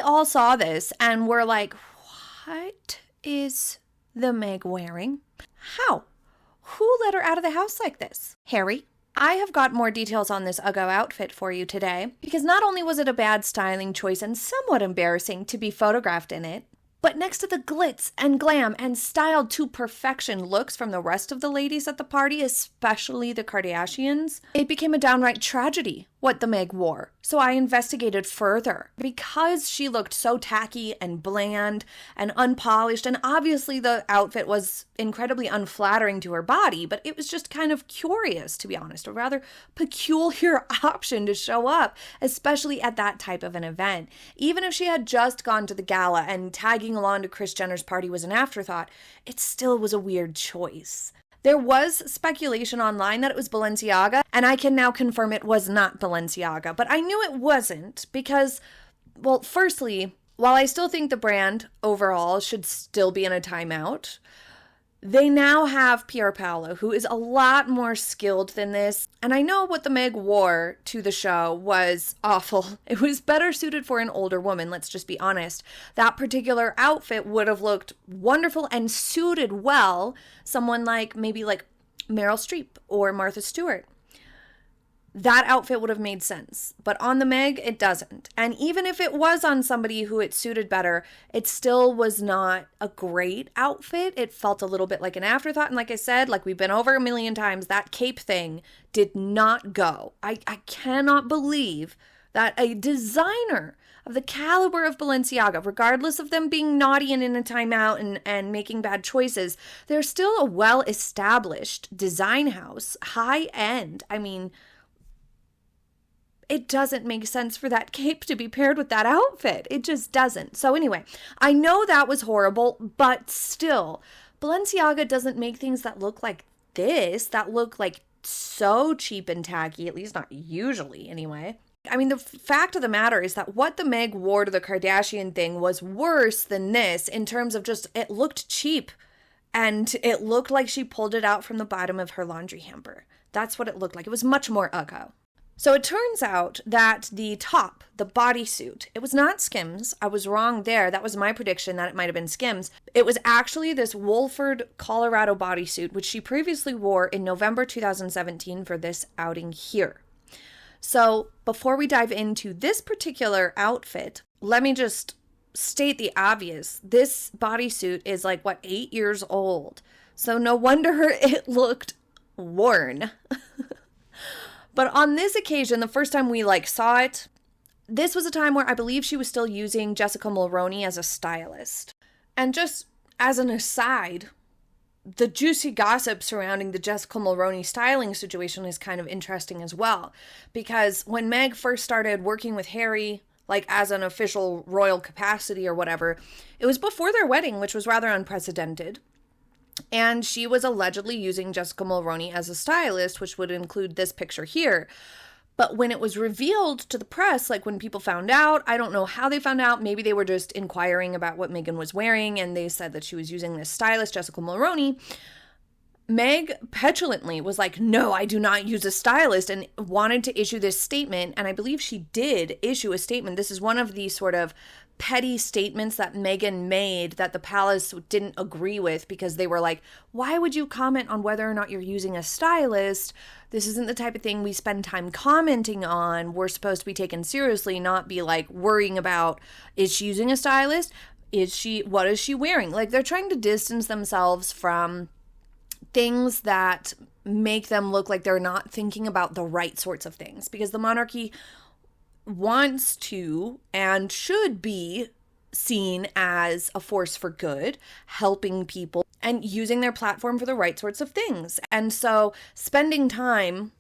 all saw this and were like, what is the Meg wearing? How? Who let her out of the house like this? Harry? I have got more details on this Uggo outfit for you today, because not only was it a bad styling choice and somewhat embarrassing to be photographed in it, but next to the glitz and glam and styled to perfection looks from the rest of the ladies at the party, especially the Kardashians, it became a downright tragedy what the Meg wore. So I investigated further. Because she looked so tacky and bland and unpolished, and obviously the outfit was incredibly unflattering to her body, but it was just kind of curious, to be honest, a rather peculiar option to show up, especially at that type of an event. Even if she had just gone to the gala and tagging along to Kris Jenner's party was an afterthought, it still was a weird choice. There was speculation online that it was Balenciaga, and I can now confirm it was not Balenciaga, but I knew it wasn't because, well, firstly, while I still think the brand overall should still be in a timeout, they now have Pier Paolo, who is a lot more skilled than this. And I know what the Meg wore to the show was awful. It was better suited for an older woman, let's just be honest. That particular outfit would have looked wonderful and suited well someone maybe like Meryl Streep or Martha Stewart. That outfit would have made sense. But on the Meg, it doesn't. And even if it was on somebody who it suited better, it still was not a great outfit. It felt a little bit like an afterthought. And like I said, like we've been over a million times, that cape thing did not go. I cannot believe that a designer of the caliber of Balenciaga, regardless of them being naughty and in a timeout and making bad choices, they're still a well-established design house, high-end. I mean, it doesn't make sense for that cape to be paired with that outfit. It just doesn't. So anyway, I know that was horrible, but still, Balenciaga doesn't make things that look like this, that look like so cheap and tacky, at least not usually anyway. I mean, the fact of the matter is that what the Meg wore to the Kardashian thing was worse than this in terms of just, it looked cheap and it looked like she pulled it out from the bottom of her laundry hamper. That's what it looked like. It was much more Uggo. So it turns out that the top, the bodysuit, it was not Skims. I was wrong there. That was my prediction that it might have been Skims. It was actually this Wolford, Colorado bodysuit, which she previously wore in November 2017 for this outing here. So before we dive into this particular outfit, let me just state the obvious. This bodysuit is 8 years old. So no wonder it looked worn. But on this occasion, the first time we saw it, this was a time where I believe she was still using Jessica Mulroney as a stylist. And just as an aside, the juicy gossip surrounding the Jessica Mulroney styling situation is kind of interesting as well. Because when Meg first started working with Harry, as an official royal capacity or whatever, it was before their wedding, which was rather unprecedented. And she was allegedly using Jessica Mulroney as a stylist, which would include this picture here. But when it was revealed to the press, when people found out, I don't know how they found out. Maybe they were just inquiring about what Meghan was wearing, and they said that she was using this stylist, Jessica Mulroney. Meg petulantly was like, no, I do not use a stylist, and wanted to issue this statement. And I believe she did issue a statement. This is one of the sort of petty statements that Meghan made that the palace didn't agree with, because they were like, why would you comment on whether or not you're using a stylist? This isn't the type of thing we spend time commenting on. We're supposed to be taken seriously, not be worrying about, is she using a stylist? What is she wearing? They're trying to distance themselves from things that make them look like they're not thinking about the right sorts of things, because the monarchy wants to and should be seen as a force for good, helping people and using their platform for the right sorts of things. And so spending time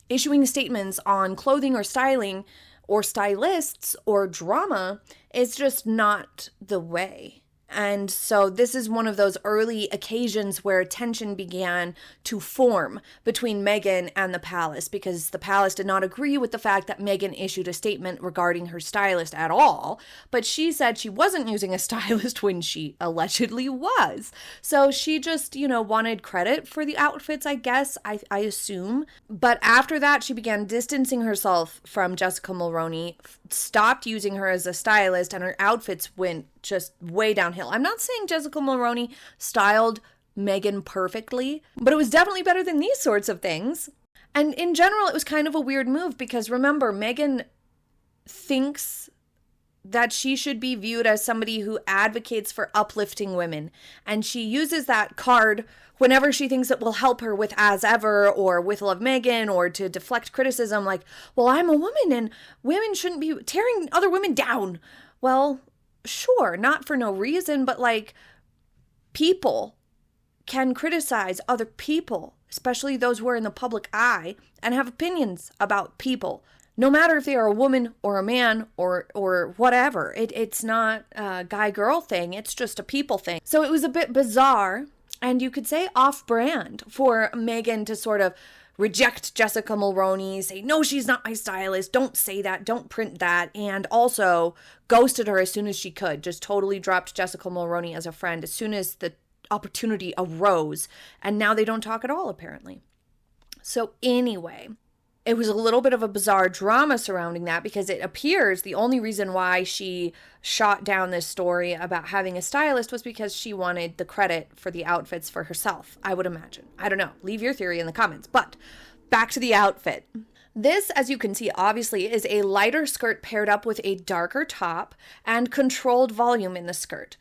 issuing statements on clothing or styling or stylists or drama is just not the way. And so this is one of those early occasions where tension began to form between Meghan and the palace, because the palace did not agree with the fact that Meghan issued a statement regarding her stylist at all, but she said she wasn't using a stylist when she allegedly was. So she just, wanted credit for the outfits, I guess, I assume. But after that, she began distancing herself from Jessica Mulroney, stopped using her as a stylist, and her outfits went just way downhill. I'm not saying Jessica Mulroney styled Meghan perfectly, but it was definitely better than these sorts of things. And in general, it was kind of a weird move because remember, Meghan thinks that she should be viewed as somebody who advocates for uplifting women. And she uses that card whenever she thinks it will help her with As Ever or with Love Meghan, or to deflect criticism like, well, I'm a woman and women shouldn't be tearing other women down. Well, sure, not for no reason, but like, people can criticize other people, especially those who are in the public eye, and have opinions about people, no matter if they are a woman or a man or whatever. It's not a guy-girl thing, it's just a people thing. So it was a bit bizarre, and you could say off-brand, for Meghan to sort of reject Jessica Mulroney, say, no, she's not my stylist, don't say that, don't print that, and also ghosted her as soon as she could, just totally dropped Jessica Mulroney as a friend as soon as the opportunity arose, and now they don't talk at all, apparently. So anyway, it was a little bit of a bizarre drama surrounding that, because it appears the only reason why she shot down this story about having a stylist was because she wanted the credit for the outfits for herself, I would imagine. I don't know. Leave your theory in the comments. But back to the outfit. This, as you can see, obviously is a lighter skirt paired up with a darker top and controlled volume in the skirt.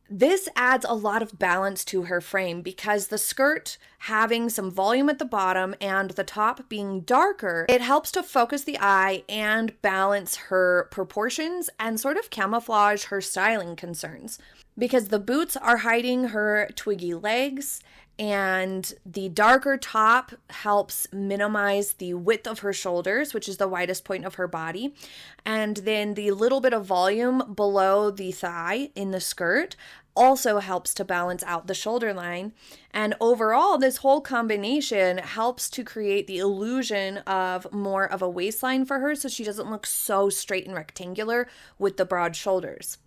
This adds a lot of balance to her frame because the skirt having some volume at the bottom and the top being darker, it helps to focus the eye and balance her proportions and sort of camouflage her styling concerns. Because the boots are hiding her twiggy legs, and the darker top helps minimize the width of her shoulders, which is the widest point of her body. And then the little bit of volume below the thigh in the skirt also helps to balance out the shoulder line. And overall, this whole combination helps to create the illusion of more of a waistline for her, so she doesn't look so straight and rectangular with the broad shoulders.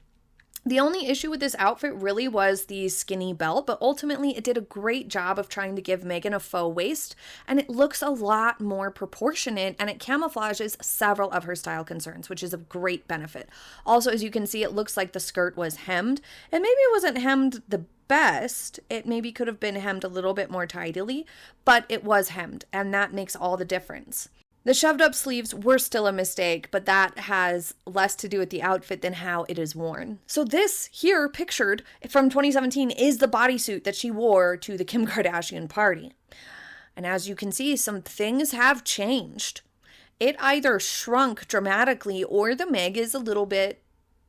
The only issue with this outfit really was the skinny belt, but ultimately it did a great job of trying to give Meghan a faux waist, and it looks a lot more proportionate, and it camouflages several of her style concerns, which is a great benefit. Also, as you can see, it looks like the skirt was hemmed, and maybe it wasn't hemmed the best. It maybe could have been hemmed a little bit more tidily, but it was hemmed, and that makes all the difference. The shoved up sleeves were still a mistake, but that has less to do with the outfit than how it is worn. So this here pictured from 2017 is the bodysuit that she wore to the Kim Kardashian party. And as you can see, some things have changed. It either shrunk dramatically or the Meg is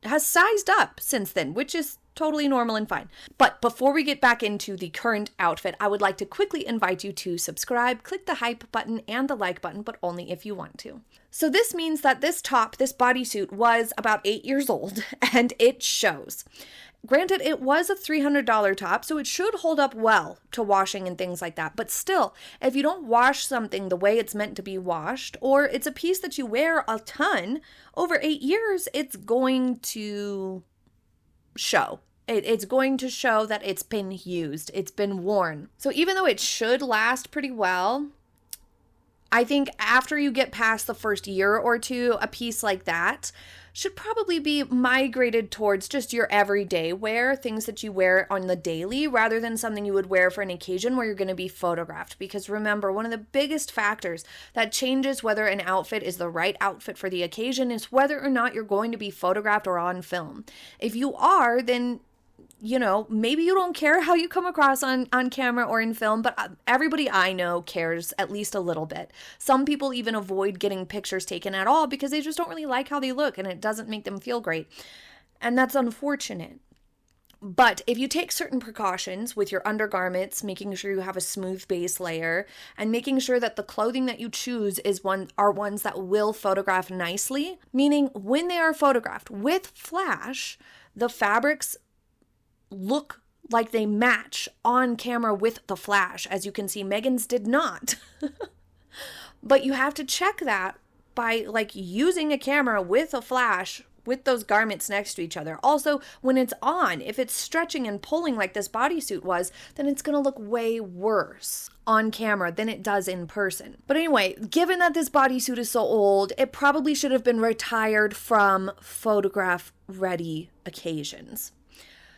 has sized up since then, which is totally normal and fine. But before we get back into the current outfit, I would like to quickly invite you to subscribe, click the hype button and the like button, but only if you want to. So this means that this bodysuit was about 8 years old, and it shows. Granted, it was a $300 top, so it should hold up well to washing and things like that. But still, if you don't wash something the way it's meant to be washed, or it's a piece that you wear a ton, over 8 years, it's going to show. It's going to show that it's been used, it's been worn. So even though it should last pretty well, I think after you get past the first year or two, a piece like that should probably be migrated towards just your everyday wear, things that you wear on the daily, rather than something you would wear for an occasion where you're going to be photographed. Because remember, one of the biggest factors that changes whether an outfit is the right outfit for the occasion is whether or not you're going to be photographed or on film. If you are, then maybe you don't care how you come across on camera or in film, but everybody I know cares at least a little bit. Some people even avoid getting pictures taken at all because they just don't really like how they look and it doesn't make them feel great. And that's unfortunate. But if you take certain precautions with your undergarments, making sure you have a smooth base layer and making sure that the clothing that you choose are ones that will photograph nicely, meaning when they are photographed with flash, the fabrics look like they match on camera with the flash. As you can see, Meghan's did not. But you have to check that by like using a camera with a flash with those garments next to each other. Also, when it's on, if it's stretching and pulling like this bodysuit was, then it's going to look way worse on camera than it does in person. But anyway, given that this bodysuit is so old, it probably should have been retired from photograph ready occasions.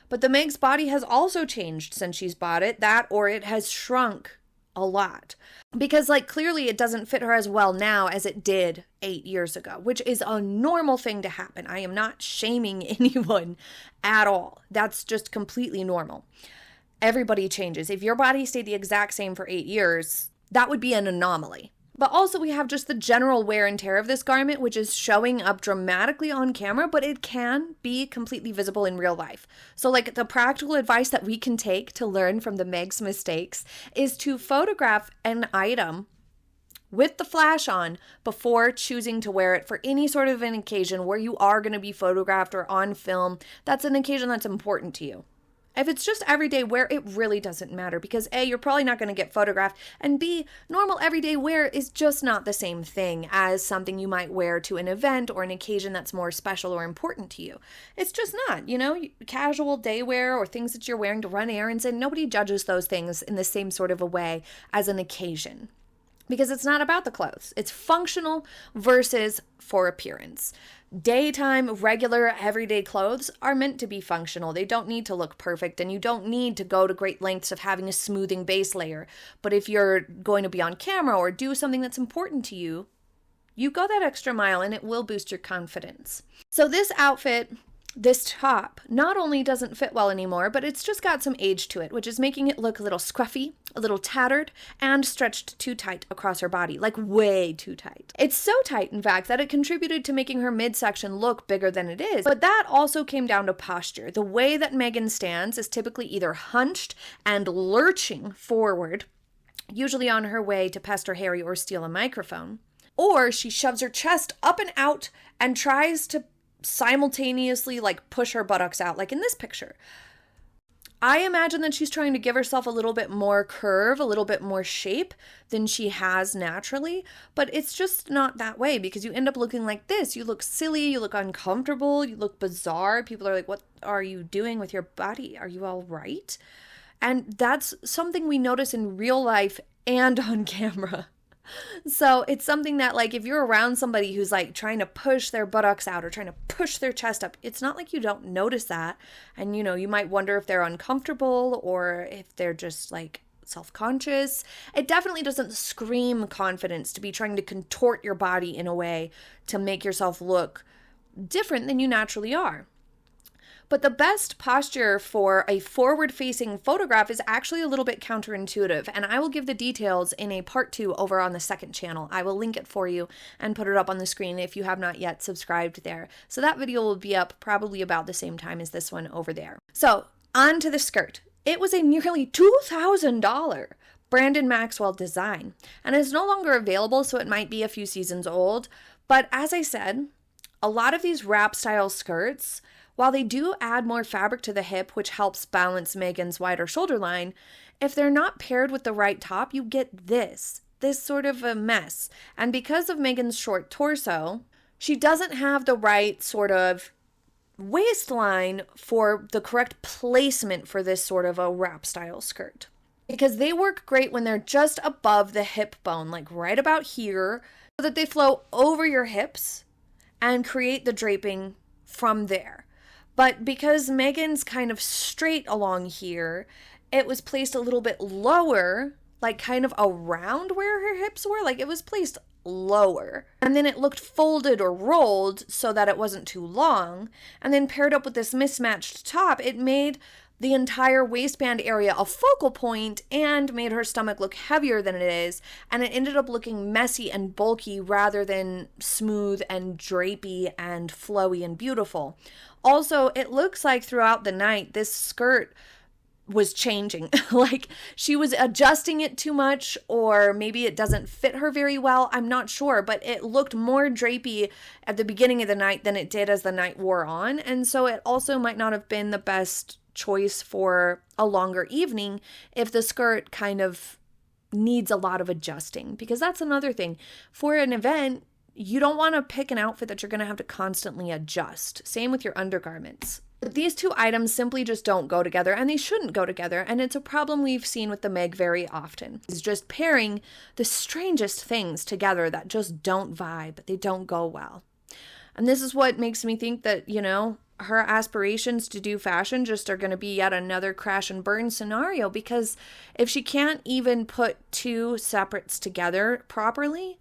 But the Meg's body has also changed since she's bought it, that or it has shrunk a lot. Because like clearly it doesn't fit her as well now as it did 8 years ago, which is a normal thing to happen. I am not shaming anyone at all. That's just completely normal. Everybody changes. If your body stayed the exact same for 8 years, that would be an anomaly. But also we have just the general wear and tear of this garment, which is showing up dramatically on camera, but it can be completely visible in real life. So like the practical advice that we can take to learn from the Meg's mistakes is to photograph an item with the flash on before choosing to wear it for any sort of an occasion where you are going to be photographed or on film. That's an occasion that's important to you. If it's just everyday wear, it really doesn't matter because A, you're probably not going to get photographed, and B, normal everyday wear is just not the same thing as something you might wear to an event or an occasion that's more special or important to you. It's just not, casual day wear or things that you're wearing to run errands, and nobody judges those things in the same sort of a way as an occasion. Because it's not about the clothes. It's functional versus for appearance. Daytime, regular, everyday clothes are meant to be functional. They don't need to look perfect, and you don't need to go to great lengths of having a smoothing base layer. But if you're going to be on camera or do something that's important to you, you go that extra mile and it will boost your confidence. So this outfit, this top, not only doesn't fit well anymore, but it's just got some age to it, which is making it look a little scruffy, a little tattered, and stretched too tight across her body, like way too tight. It's so tight, in fact, that it contributed to making her midsection look bigger than it is. But that also came down to posture. The way that Meghan stands is typically either hunched and lurching forward, usually on her way to pester Harry or steal a microphone, or she shoves her chest up and out and tries to simultaneously like push her buttocks out, like in this picture. I imagine that she's trying to give herself a little bit more curve, a little bit more shape than she has naturally, but it's just not that way because you end up looking like this. You look silly, you look uncomfortable, you look bizarre. People are like, what are you doing with your body? Are you all right? And that's something we notice in real life and on camera. So it's something that like if you're around somebody who's like trying to push their buttocks out or trying to push their chest up, it's not like you don't notice that. And you might wonder if they're uncomfortable or if they're just like self-conscious. It definitely doesn't scream confidence to be trying to contort your body in a way to make yourself look different than you naturally are. But the best posture for a forward-facing photograph is actually a little bit counterintuitive, and I will give the details in a part 2 over on the second channel. I will link it for you and put it up on the screen if you have not yet subscribed there. So that video will be up probably about the same time as this one over there. So on to the skirt. It was a nearly $2,000 Brandon Maxwell design, and it's no longer available, so it might be a few seasons old. But as I said, a lot of these wrap-style skirts, while they do add more fabric to the hip, which helps balance Meghan's wider shoulder line, if they're not paired with the right top, you get this sort of a mess. And because of Meghan's short torso, she doesn't have the right sort of waistline for the correct placement for this sort of a wrap style skirt. Because they work great when they're just above the hip bone, like right about here, so that they flow over your hips and create the draping from there. But because Meghan's kind of straight along here, it was placed a little bit lower, like kind of around where her hips were. Like it was placed lower. And then it looked folded or rolled so that it wasn't too long. And then paired up with this mismatched top, it made the entire waistband area a focal point and made her stomach look heavier than it is. And it ended up looking messy and bulky rather than smooth and drapey and flowy and beautiful. Also, it looks like throughout the night, this skirt was changing. Like she was adjusting it too much, or maybe it doesn't fit her very well. I'm not sure, but it looked more drapey at the beginning of the night than it did as the night wore on. And so it also might not have been the best choice for a longer evening if the skirt kind of needs a lot of adjusting, because that's another thing. For an event, you don't want to pick an outfit that you're going to have to constantly adjust. Same with your undergarments. These two items simply just don't go together, and they shouldn't go together, and it's a problem we've seen with the Meg very often. It's just pairing the strangest things together that just don't vibe. They don't go well. And this is what makes me think that, you know, her aspirations to do fashion just are going to be yet another crash and burn scenario, because if she can't even put two separates together properly,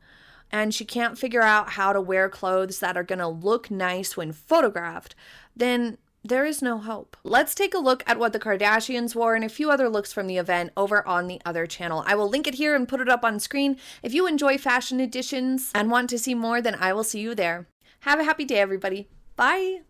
and she can't figure out how to wear clothes that are going to look nice when photographed, then there is no hope. Let's take a look at what the Kardashians wore and a few other looks from the event over on the other channel. I will link it here and put it up on screen. If you enjoy fashion editions and want to see more, then I will see you there. Have a happy day, everybody. Bye.